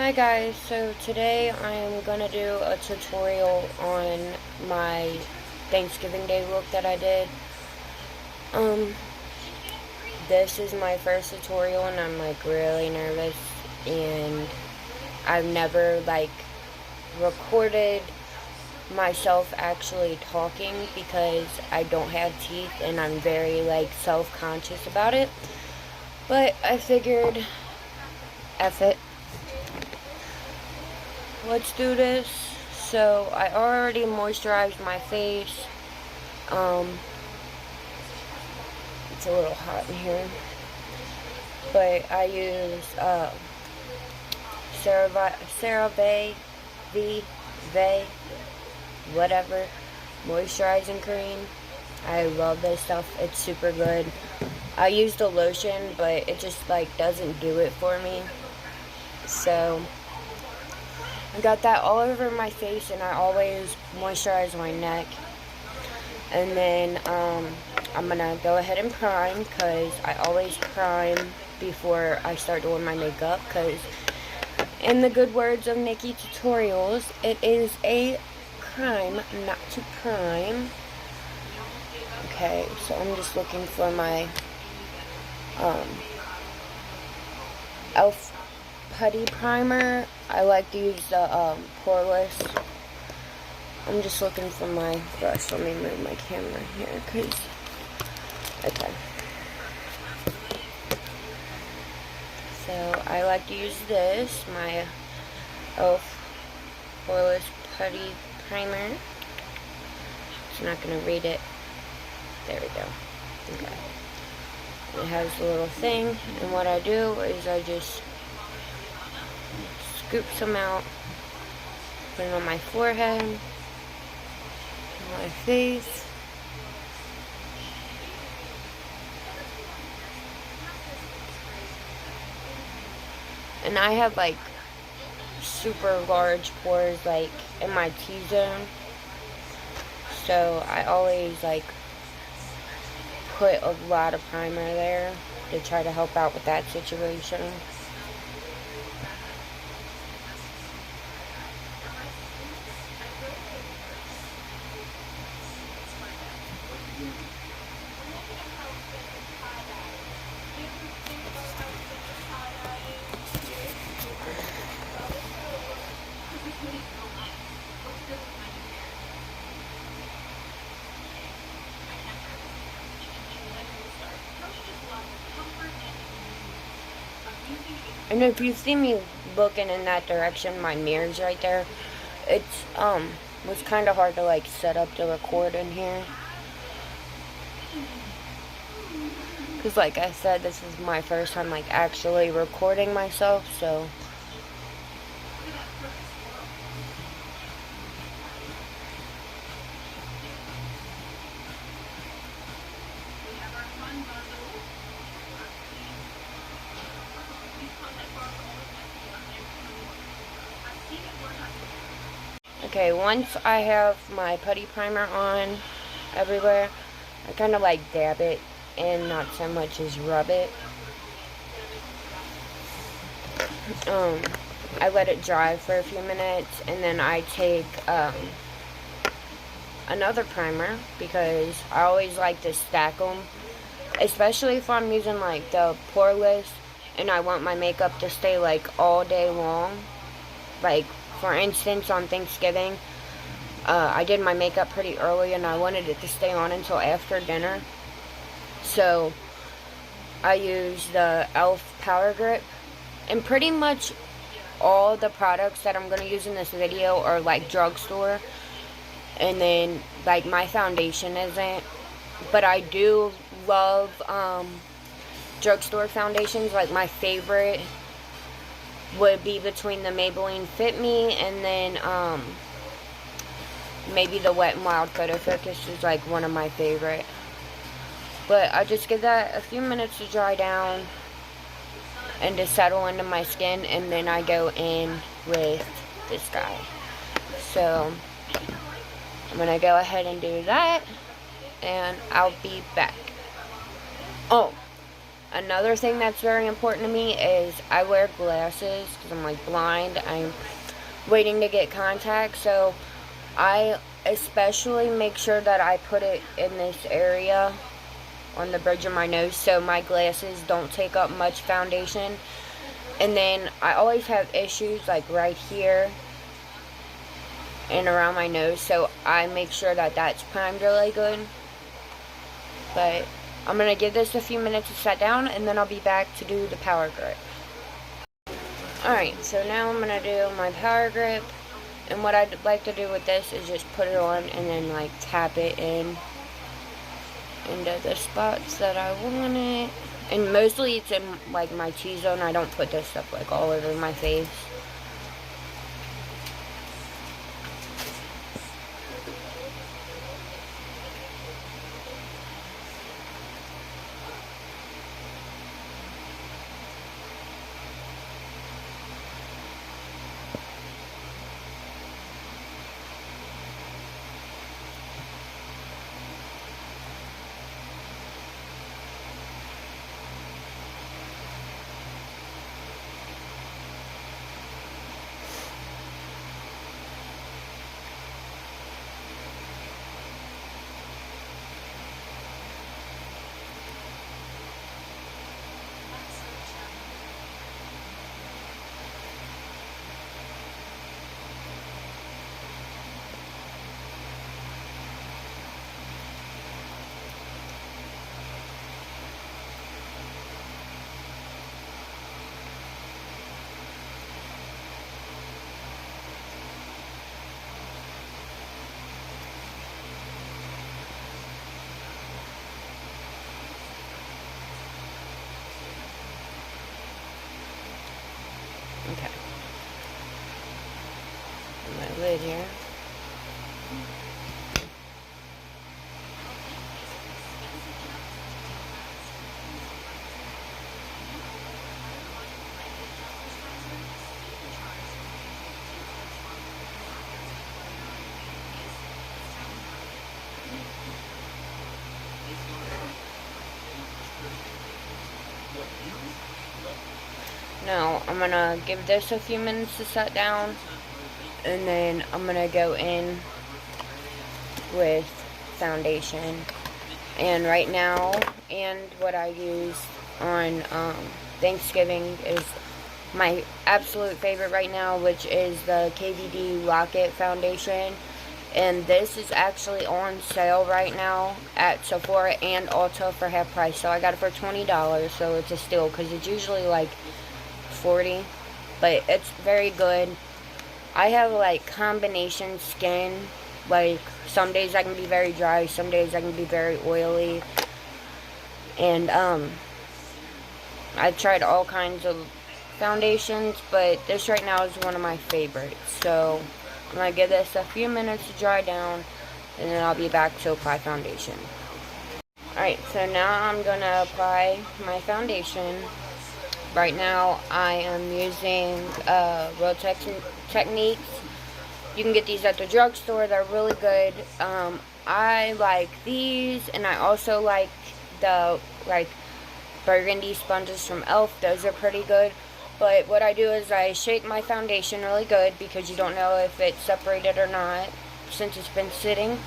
Hi guys, so today I am going to do a tutorial on my Thanksgiving Day look that I did. This is my first tutorial and I'm like really nervous, and I've never recorded myself actually talking because I don't have teeth and I'm very self-conscious about it. But I figured, F it. Let's do this. So I already moisturized my face. It's a little hot in here, but I use CeraVe whatever moisturizing cream. I love this stuff. It's super good. I used a lotion, but it just doesn't do it for me. So I got that all over my face, and I always moisturize my neck. And then I'm gonna go ahead and prime, because I always prime before I start doing my makeup, because in the good words of Nikki Tutorials, it is a crime not to prime. Okay, so I'm just looking for my e.l.f. putty primer. I like to use the poreless. I'm just looking for my brush. Let me move my camera here, okay. So I like to use this, my e.l.f. poreless putty primer. It's not gonna read it. There we go. Okay. It has a little thing, and what I do is I just scoop some out, put it on my forehead, on my face. And I have super large pores in my T-zone, so I always put a lot of primer there to try to help out with that situation. And if you see me looking in that direction, my mirror's right there. It's was kind of hard to set up to record in here, because like I said, this is my first time actually recording myself, so okay, once I have my putty primer on everywhere, I kind of dab it and not so much as rub it. I let it dry for a few minutes, and then I take another primer, because I always like to stack them, especially if I'm using the poreless and I want my makeup to stay all day long. For instance, on Thanksgiving, I did my makeup pretty early and I wanted it to stay on until after dinner. So I used the e.l.f. Power Grip, and pretty much all the products that I'm going to use in this video are drugstore. And then my foundation isn't, but I do love drugstore foundations. My favorite would be between the Maybelline Fit Me and then maybe the Wet n Wild Photo Focus is one of my favorite. But I just give that a few minutes to dry down and to settle into my skin, and then I go in with this guy. So I'm gonna go ahead and do that, and I'll be back. Oh, another thing that's very important to me is I wear glasses because I'm like blind. I'm waiting to get contacts, so I especially make sure that I put it in this area on the bridge of my nose so my glasses don't take up much foundation. And then I always have issues like right here and around my nose, so I make sure that that's primed really good. But I'm going to give this a few minutes to set down, and then I'll be back to do the power grip. Alright, so now I'm going to do my power grip, and what I'd like to do with this is just put it on and then like tap it in into the spots that I want it. And mostly it's in like my T-zone. I don't put this stuff like all over my face. Okay. My lid here. Now, I'm going to give this a few minutes to set down, and then I'm going to go in with foundation. And right now, and what I use on Thanksgiving is my absolute favorite right now, which is the KVD Rocket Foundation. And this is actually on sale right now at Sephora and Ulta for half price. So I got it for $20, so it's a steal, because it's usually like $40, but it's very good. I have like combination skin. Like some days I can be very dry, some days I can be very oily, and I've tried all kinds of foundations, but this right now is one of my favorites. So I'm gonna give this a few minutes to dry down, and then I'll be back to apply foundation. Alright, so now I'm gonna apply my foundation. Right now, I am using Real Techniques. You can get these at the drugstore. They're really good. I like these, and I also like the burgundy sponges from e.l.f. Those are pretty good. But what I do is I shake my foundation really good, because you don't know if it's separated or not since it's been sitting.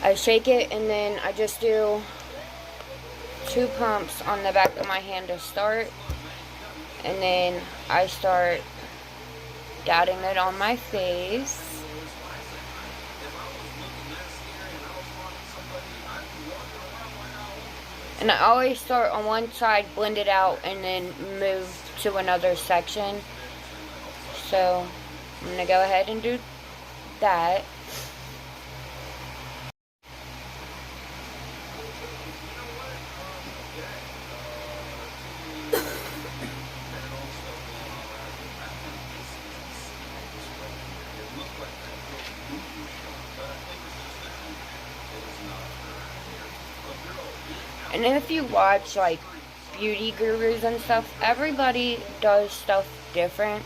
I shake it, and then I just do 2 pumps on the back of my hand to start, and then I start dotting it on my face. And I always start on one side, blend it out, and then move to another section. So I'm going to go ahead and do that. And if you watch like beauty gurus and stuff, everybody does stuff different.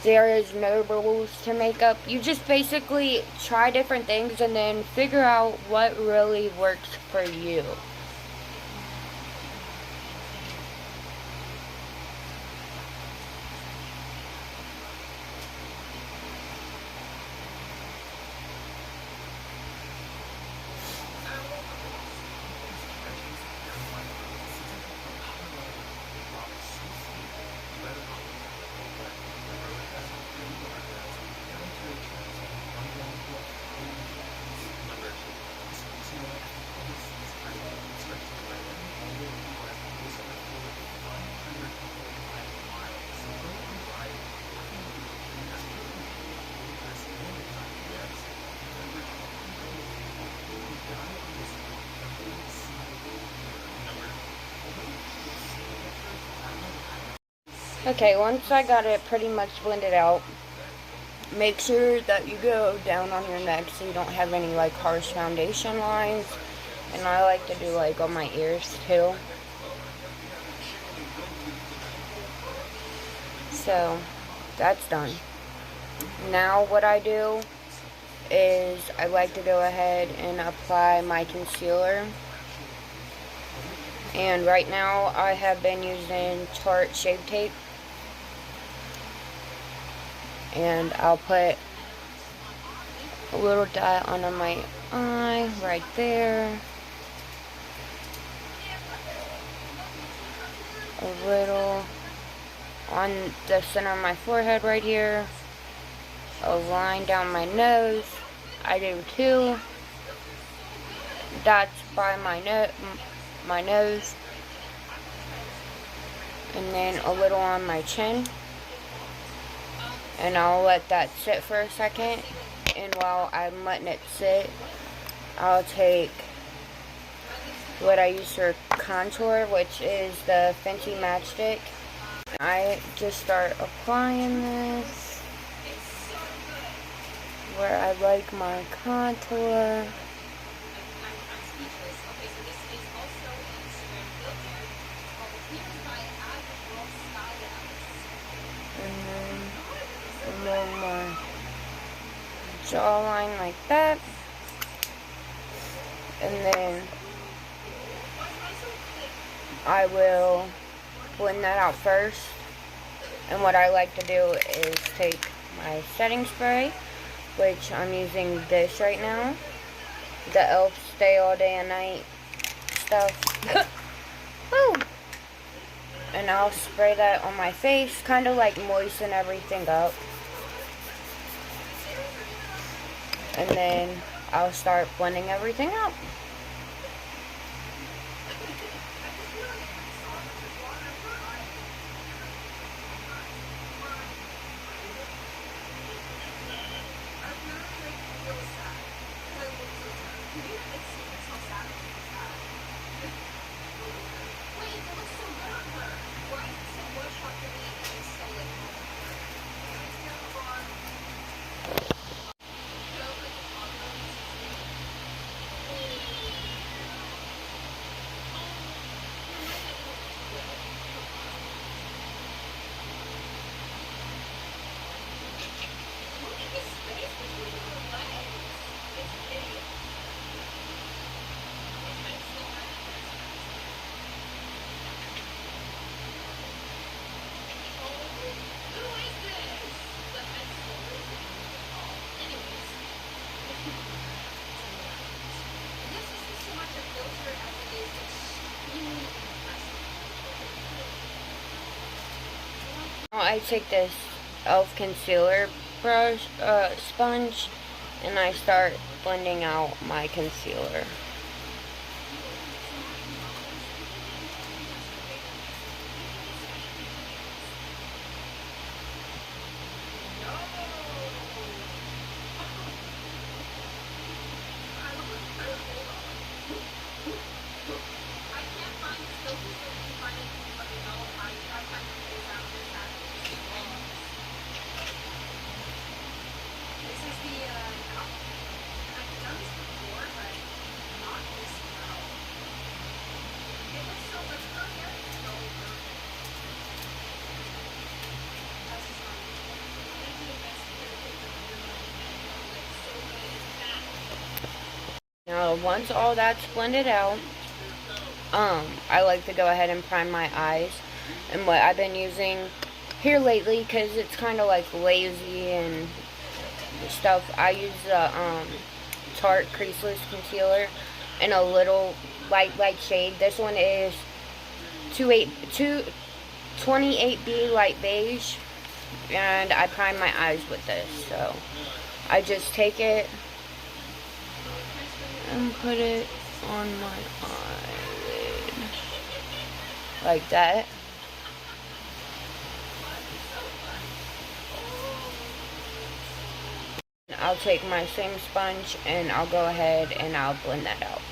There is no rules to makeup. You just basically try different things and then figure out what really works for you. Okay, once I got it pretty much blended out, make sure that you go down on your neck so you don't have any like harsh foundation lines. And I like to do like on my ears too. So that's done. Now what I do is I like to go ahead and apply my concealer. And right now I have been using Tarte Shape Tape. And I'll put a little dot under my eye right there. A little on the center of my forehead right here. A line down my nose. I do 2 dots by my nose. And then a little on my chin. And I'll let that sit for a second. And while I'm letting it sit, I'll take what I use for contour, which is the Fenty Matchstick. I just start applying this where I like my contour. And then along my jawline like that. And then I will blend that out first. And what I like to do is take my setting spray, which I'm using this right now, the e.l.f. Stay All Day and Night stuff. Woo! And I'll spray that on my face, kind of like moisten everything up. And then I'll start blending everything out. I take this e.l.f. concealer brush, sponge, and I start blending out my concealer. Now, once all that's blended out, I like to go ahead and prime my eyes. And what I've been using here lately, because it's kind of like lazy and stuff, I use the Tarte Creaseless Concealer in a little light shade. This one is 28B Light Beige, and I prime my eyes with this. So I just take it and put it on my eyelid like that. I'll take my same sponge and I'll go ahead and I'll blend that out.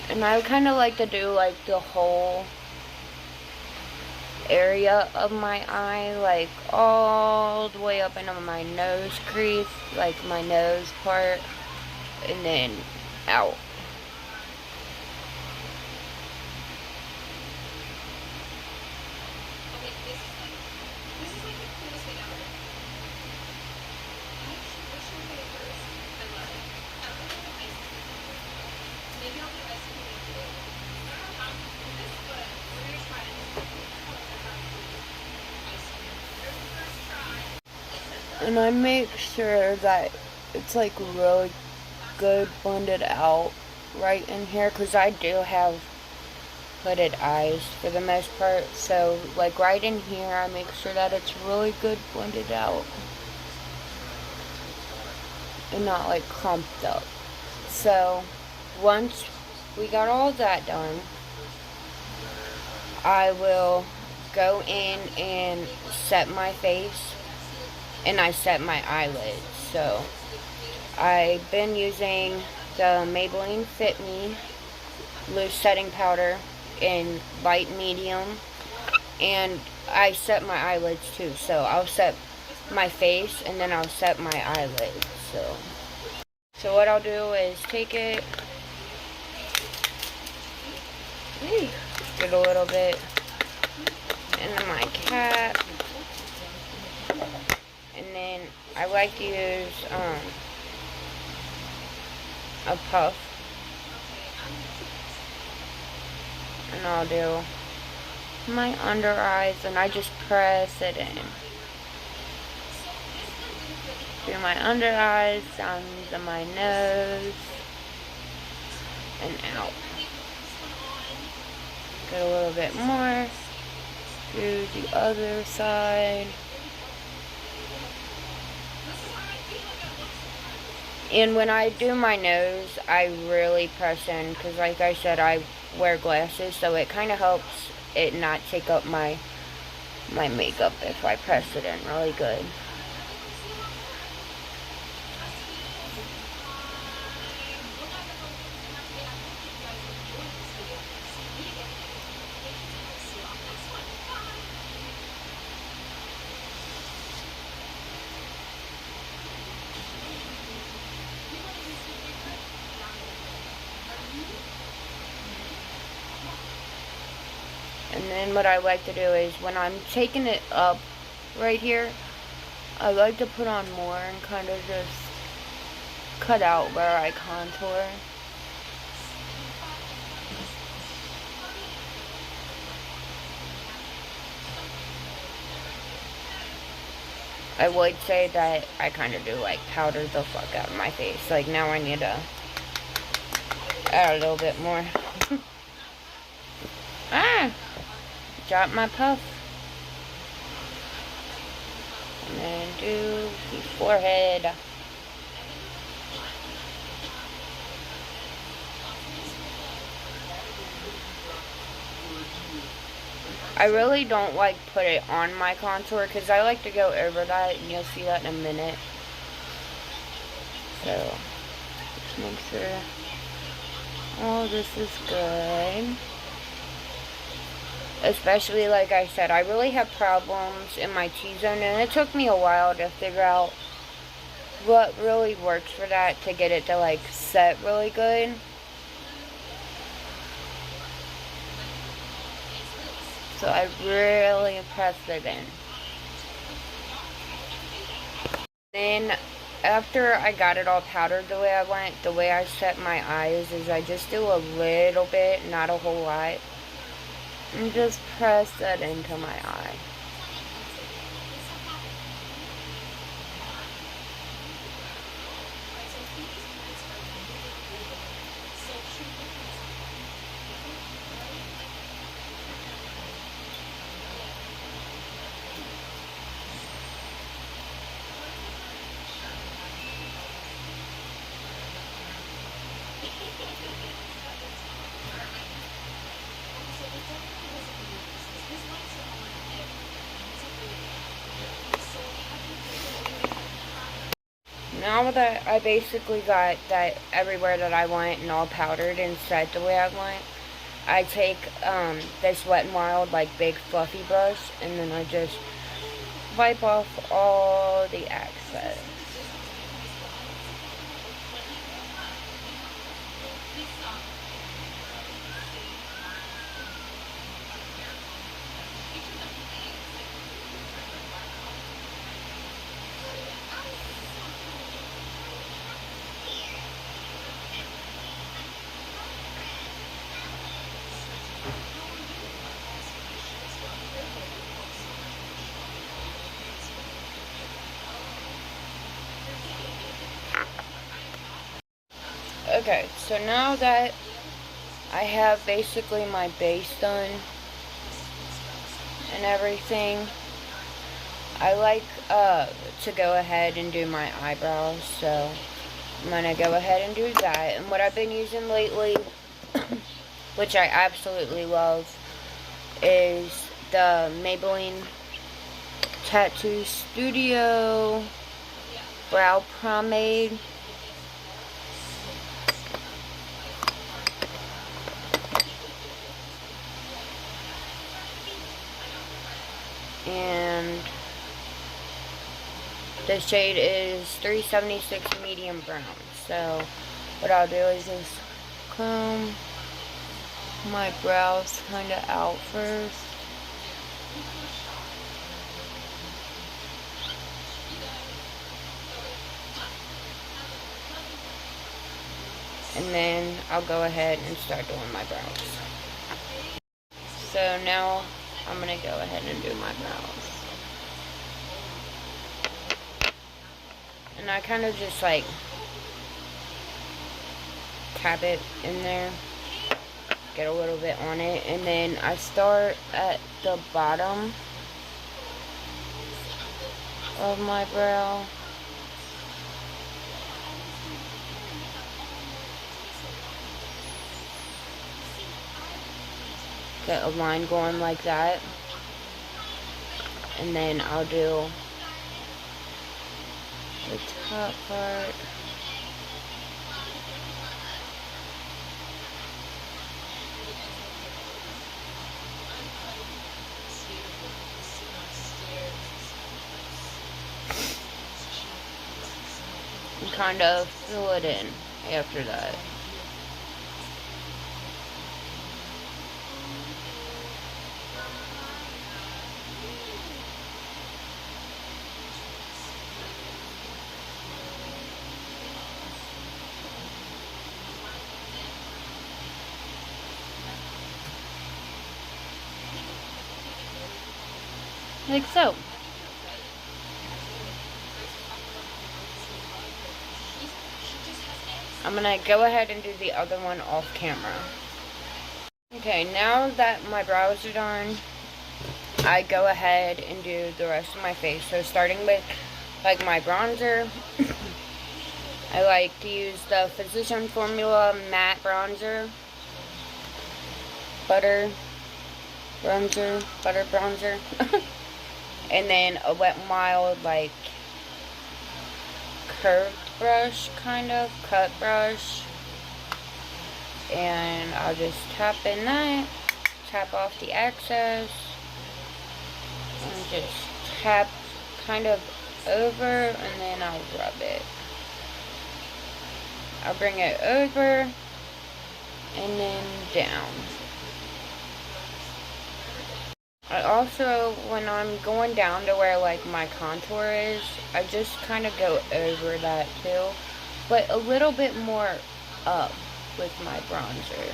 And I kind of like to do like the whole area of my eye, like all the way up into my nose crease, like my nose part, and then out. And I make sure that it's like really good blended out right in here, because I do have hooded eyes for the most part. So like right in here, I make sure that it's really good blended out and not like clumped up. So once we got all that done, I will go in and set my face, and I set my eyelids. So I've been using the Maybelline Fit Me loose setting powder in light medium, and I set my eyelids too. So I'll set my face and then I'll set my eyelids. So what I'll do is take it, get a little bit into my cap, and then I like to use a puff, and I'll do my under eyes, and I just press it in. Do my under eyes, down to my nose, and out. Get a little bit more. Do the other side. And when I do my nose, I really press in, because like I said, I wear glasses, so it kind of helps it not take up my makeup if I press it in really good. And then what I like to do is when I'm taking it up right here, I like to put on more and kind of just cut out where I contour. I would say that I kind of do like powder the fuck out of my face. Like now I need to add a little bit more. Drop my puff. And then do the forehead. I really don't like put it on my contour, because I like to go over that, and you'll see that in a minute. So just make sure all this is good. Especially, like I said, I really have problems in my T-zone, and it took me a while to figure out what really works for that to get it to like set really good. So I really pressed it in. Then after I got it all powdered the way I set my eyes is I just do a little bit, not a whole lot. And just press that into my eye. now that I basically got that everywhere that I want and all powdered and set the way I want, I take this Wet n Wild like big fluffy brush, and then I just wipe off all the excess. Okay, so now that I have basically my base done and everything, I like to go ahead and do my eyebrows, so I'm going to go ahead and do that. And what I've been using lately, which I absolutely love, is the Maybelline Tattoo Studio Brow Pomade. And the shade is 376 medium brown. So what I'll do is just comb my brows kind of out first. And then I'll go ahead and start doing my brows. So now I'm going to go ahead and do my brows. And I kind of just like tap it in there, get a little bit on it, and then I start at the bottom of my brow. Get a line going like that, and then I'll do the top part. And kind of fill it in after that. Like so. I'm gonna go ahead and do the other one off camera. Okay, now that my brows are done, I go ahead and do the rest of my face. So starting with like my bronzer, I like to use the Physician Formula Matte Bronzer. Butter bronzer. And then a Wet n Wild like curved brush, kind of cut brush, and I'll just tap in that, tap off the excess, and just tap kind of over, and then I'll rub it. I'll bring it over and then down. I also, when I'm going down to where like my contour is, I just kind of go over that too, but a little bit more up with my bronzer.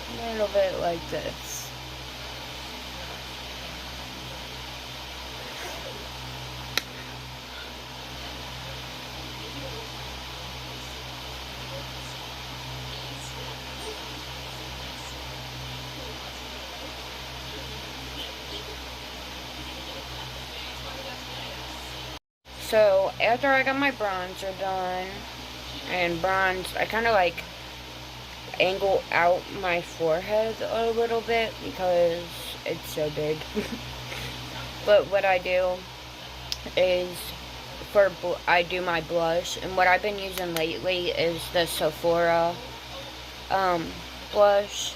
A little bit like this. So after I got my bronzer done, and bronze, I kind of like angle out my forehead a little bit because it's so big. But what I do is I do my blush, and what I've been using lately is the Sephora blush,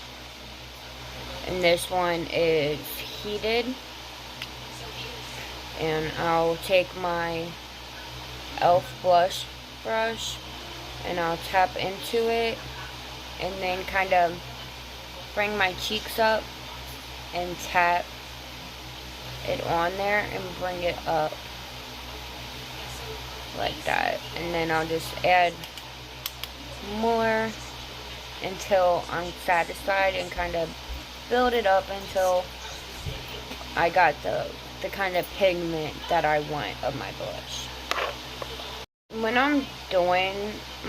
and this one is heated. And I'll take my e.l.f. blush brush and I'll tap into it, and then kind of bring my cheeks up and tap it on there and bring it up like that. And then I'll just add more until I'm satisfied and kind of build it up until I got the kind of pigment that I want of my blush. When I'm doing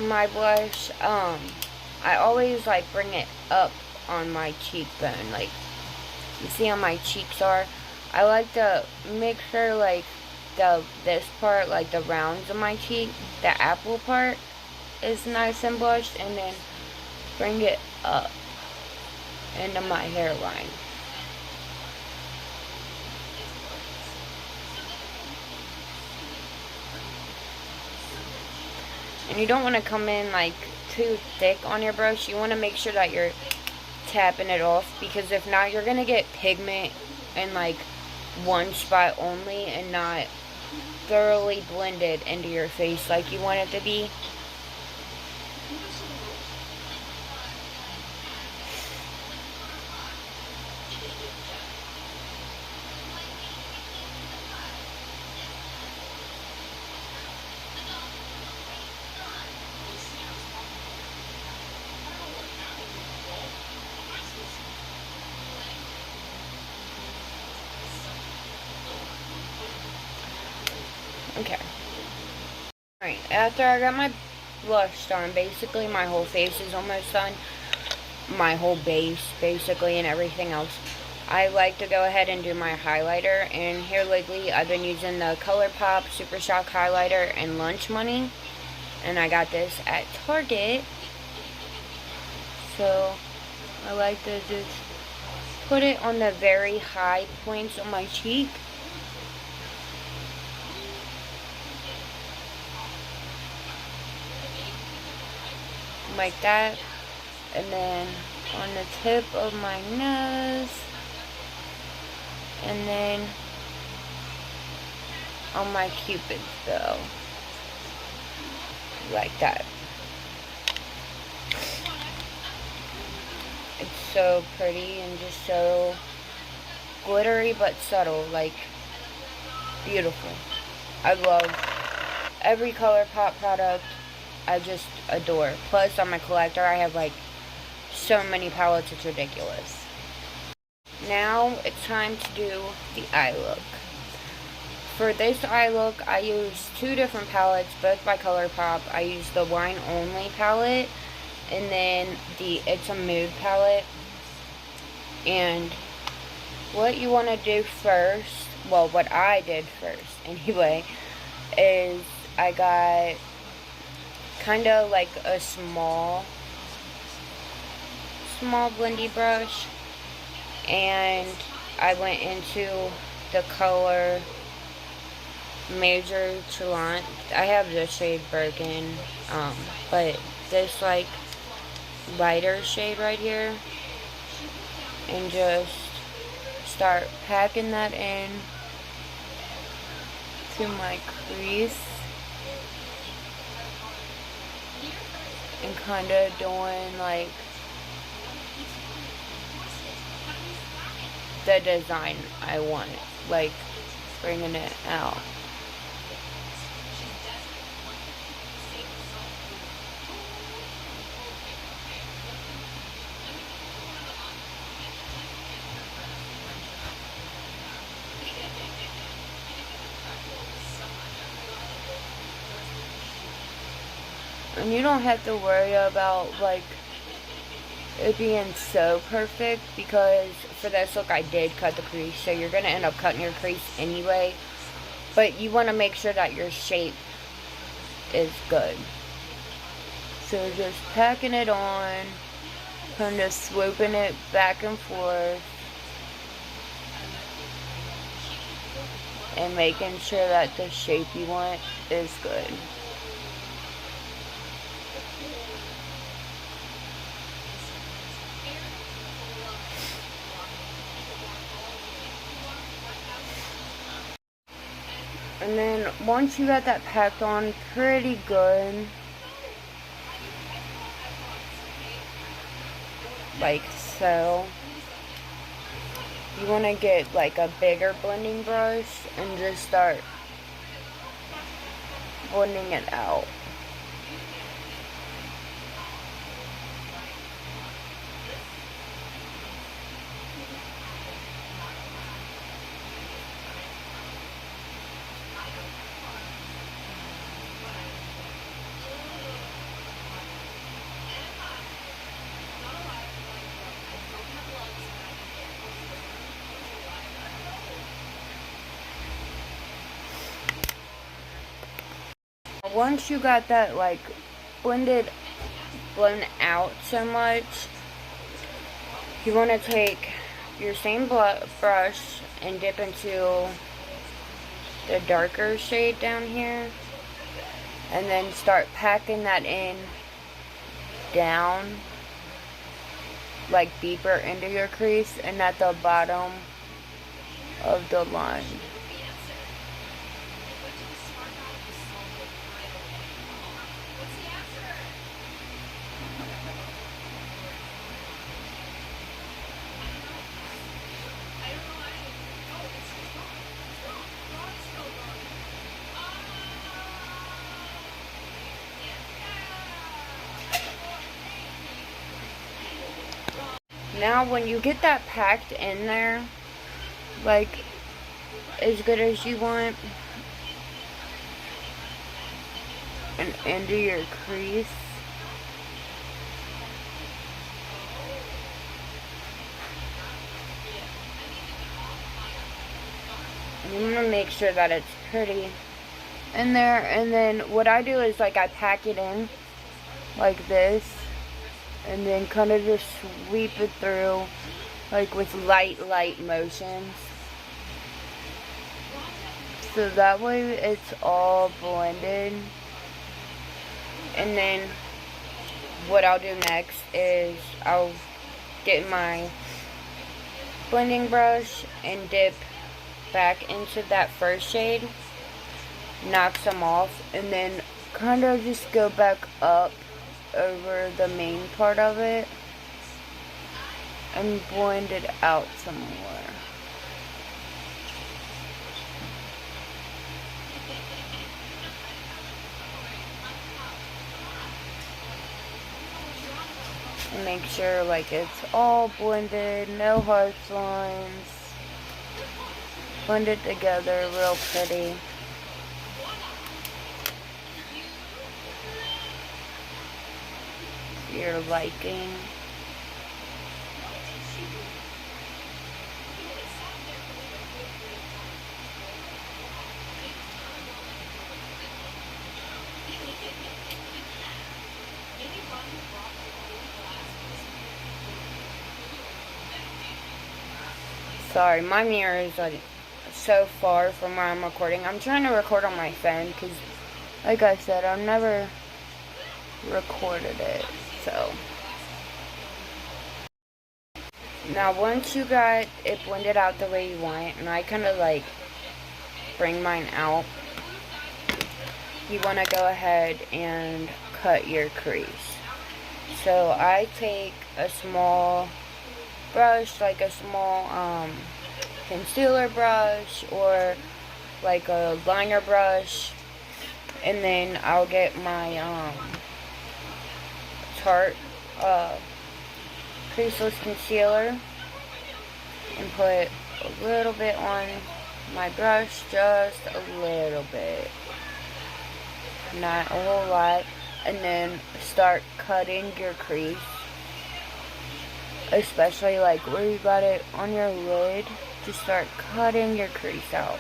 my blush, I always like bring it up on my cheekbone. Like, you see how my cheeks are? I like to make sure like this part, like the rounds of my cheek, the apple part, is nice and blushed, and then bring it up into my hairline. And you don't want to come in like too thick on your brush. You want to make sure that you're tapping it off, because if not, you're going to get pigment in like one spot only and not thoroughly blended into your face like you want it to be. Okay. Alright, after I got my blush done, basically my whole face is almost done. My whole base, basically, and everything else. I like to go ahead and do my highlighter. And here lately, I've been using the ColourPop Super Shock Highlighter and Lunch Money. And I got this at Target. So, I like to just put it on the very high points on my cheek. Like that, and then on the tip of my nose, and then on my cupid's bow, like that. It's so pretty and just so glittery but subtle, like beautiful. I love every ColourPop product. I just adore. Plus, I'm a collector. I have like so many palettes, it's ridiculous. Now it's time to do the eye look. For this eye look, I use two different palettes, both by ColourPop. I use the Wine Only palette, and then the It's a Mood palette. And what you want to do first, well, what I did first anyway, is I got kind of like a small blendy brush, and I went into the color Major Challenge. I have the shade Birkin, but this like lighter shade right here, and just start packing that in to my crease. And kind of doing like the design I want, like bringing it out. And you don't have to worry about like it being so perfect, because for this look I did cut the crease, so you're gonna end up cutting your crease anyway. but you want to make sure that your shape is good. So just packing it on, kind of swooping it back and forth, and making sure that the shape you want is good. And then once you got that packed on pretty good, like so, you want to get like a bigger blending brush and just start blending it out. Once you got that like blend out so much, you want to take your same brush and dip into the darker shade down here, and then start packing that in down like deeper into your crease and at the bottom of the line. Now when you get that packed in there, like as good as you want, and into your crease, you want to make sure that it's pretty in there. And then what I do is like I pack it in like this, and then kind of just sweep it through like with light motions, so that way it's all blended. And then what I'll do next is I'll get my blending brush and dip back into that first shade, knock some off, and then kind of just go back up over the main part of it and blend it out some more. And make sure like it's all blended, no harsh lines. Blend it together real pretty. Your liking. Sorry, my mirror is like so far from where I'm recording. I'm trying to record on my phone because, like I said, I've never recorded it. So now once you got it blended out the way you want, and I kind of like bring mine out, you want to go ahead and cut your crease. So I take a small brush, like a small concealer brush or like a liner brush, and then I'll get my Tarte creaseless concealer and put a little bit on my brush, just a little bit, not a whole lot, and then start cutting your crease, especially like where you got it on your lid. Just start cutting your crease out.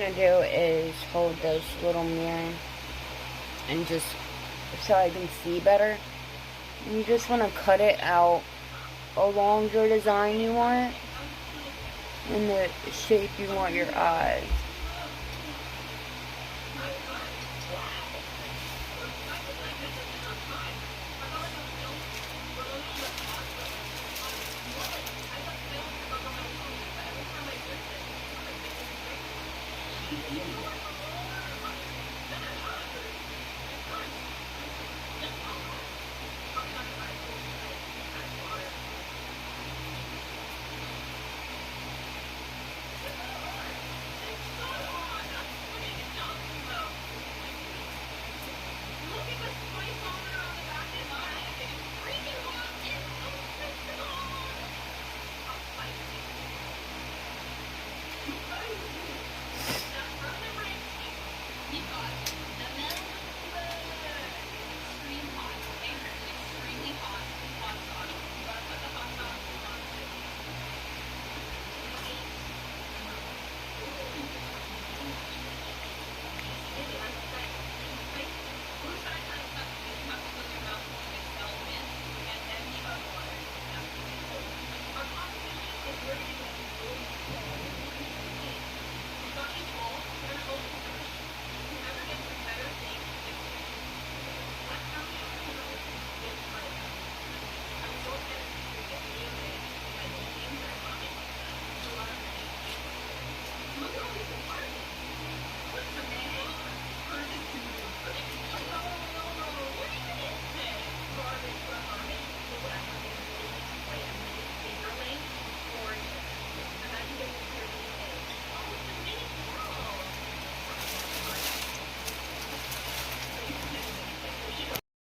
gonna do is hold this little mirror and just so I can see better. And you just want to cut it out along your design you want in the shape you want your eyes.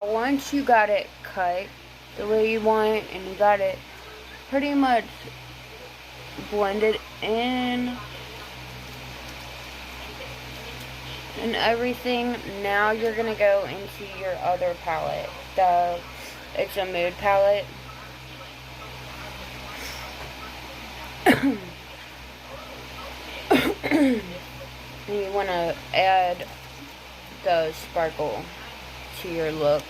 Once you got it cut the way you want it and you got it pretty much blended in and everything, now you're gonna go into your other palette. It's a mood palette. And you want to add the sparkle to your look.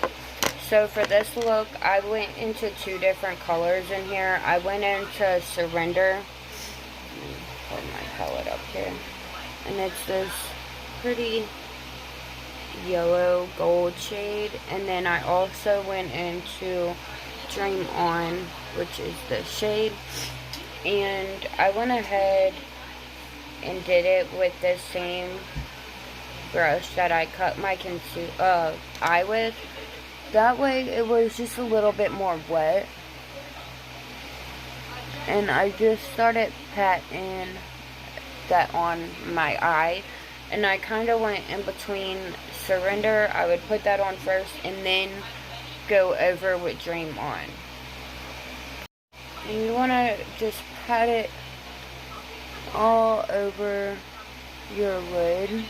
So for this look, I went into two different colors in here. I went into Surrender. Let me hold my palette up here. And it's this pretty yellow gold shade. And then I also went into Dream On, which is this shade. And I went ahead and did it with this same brush that I cut my eye with. That way it was just a little bit more wet. And I just started patting that on my eye. And I kind of went in between Surrender. I would put that on first and then go over with Dream On. And you want to just pat it all over your lid.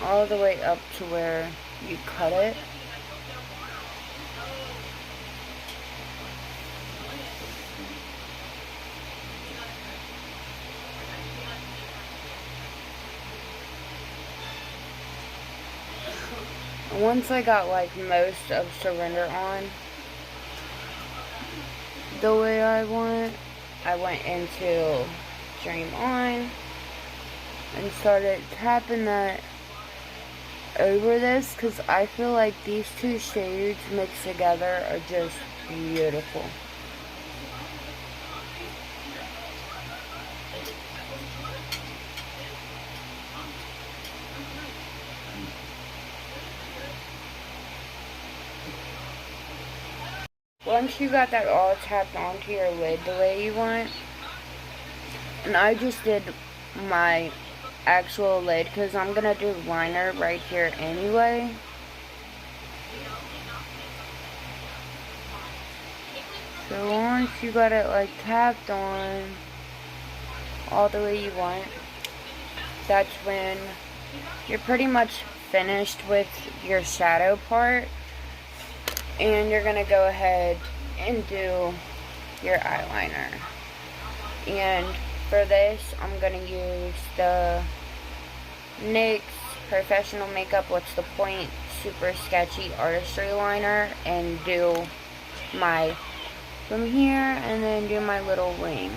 All the way up to where you cut it. Once I got like most of Surrender on the way I went into Dream On and started tapping that over this, because I feel like these two shades mixed together are just beautiful. Once you got that all tapped onto your lid the way you want, and I just did my actual lid because I'm gonna do liner right here anyway. So once you got it like tapped on all the way you want, that's when you're pretty much finished with your shadow part, and you're gonna go ahead and do your eyeliner. And for this, I'm gonna use the NYX Professional Makeup What's the Point Super Sketchy Artistry Liner, and do my from here, and then do my little wing.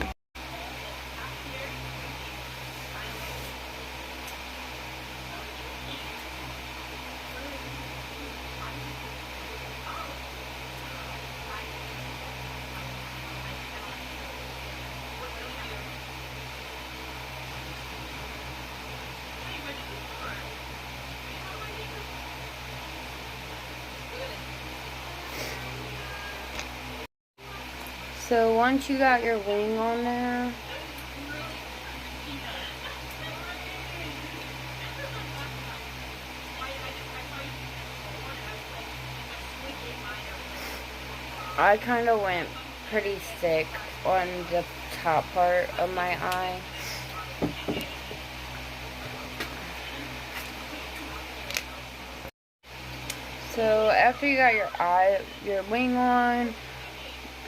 So once you got your wing on there, I kind of went pretty thick on the top part of my eye. So after you got your wing on,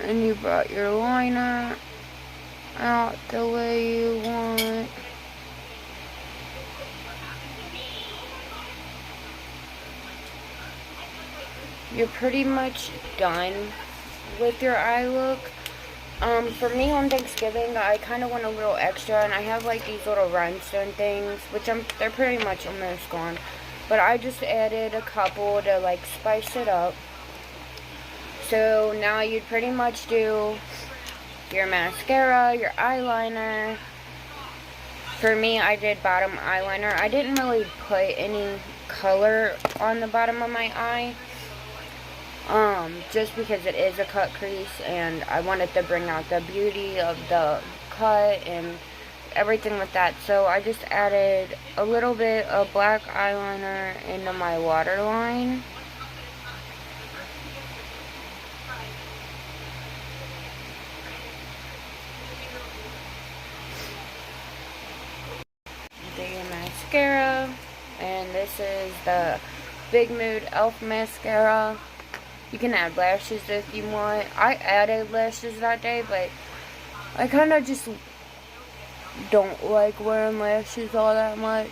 and you brought your liner out the way you want, you're pretty much done with your eye look. For me on Thanksgiving, I kind of went a little extra, and I have like these little rhinestone things, which they're pretty much almost gone, but I just added a couple to like spice it up. So now you'd pretty much do your mascara, your eyeliner. For me, I did bottom eyeliner. I didn't really put any color on the bottom of my eye, just because it is a cut crease, and I wanted to bring out the beauty of the cut and everything with that. So I just added a little bit of black eyeliner into my waterline. Do your mascara, and this is the Big Mood Elf mascara. You can add lashes if you want. I added lashes that day, but I kind of just don't like wearing lashes all that much.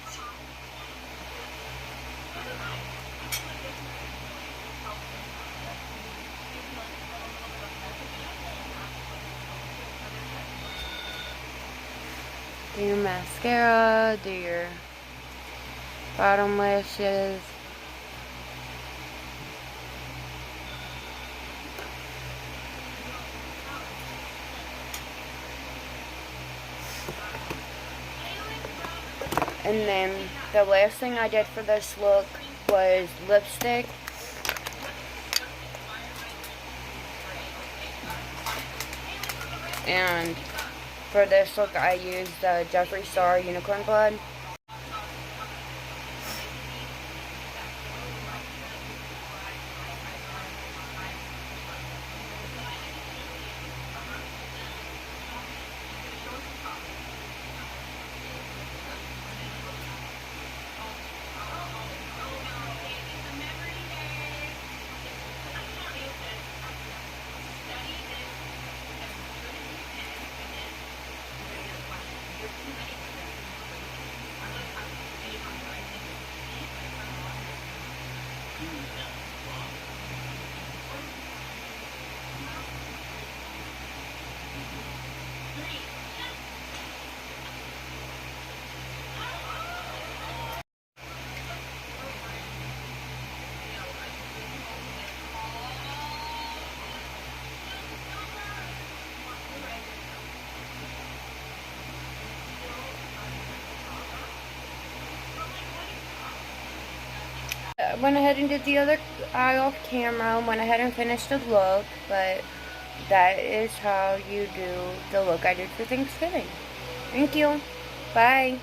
Do your mascara, do your bottom lashes. And then the last thing I did for this look was lipstick. And for this look, I used the Jeffree Star Unicorn Blood. I went ahead and did the other eye off camera, went ahead and finished the look, but that is how you do the look I did for Thanksgiving. Thank you. Bye.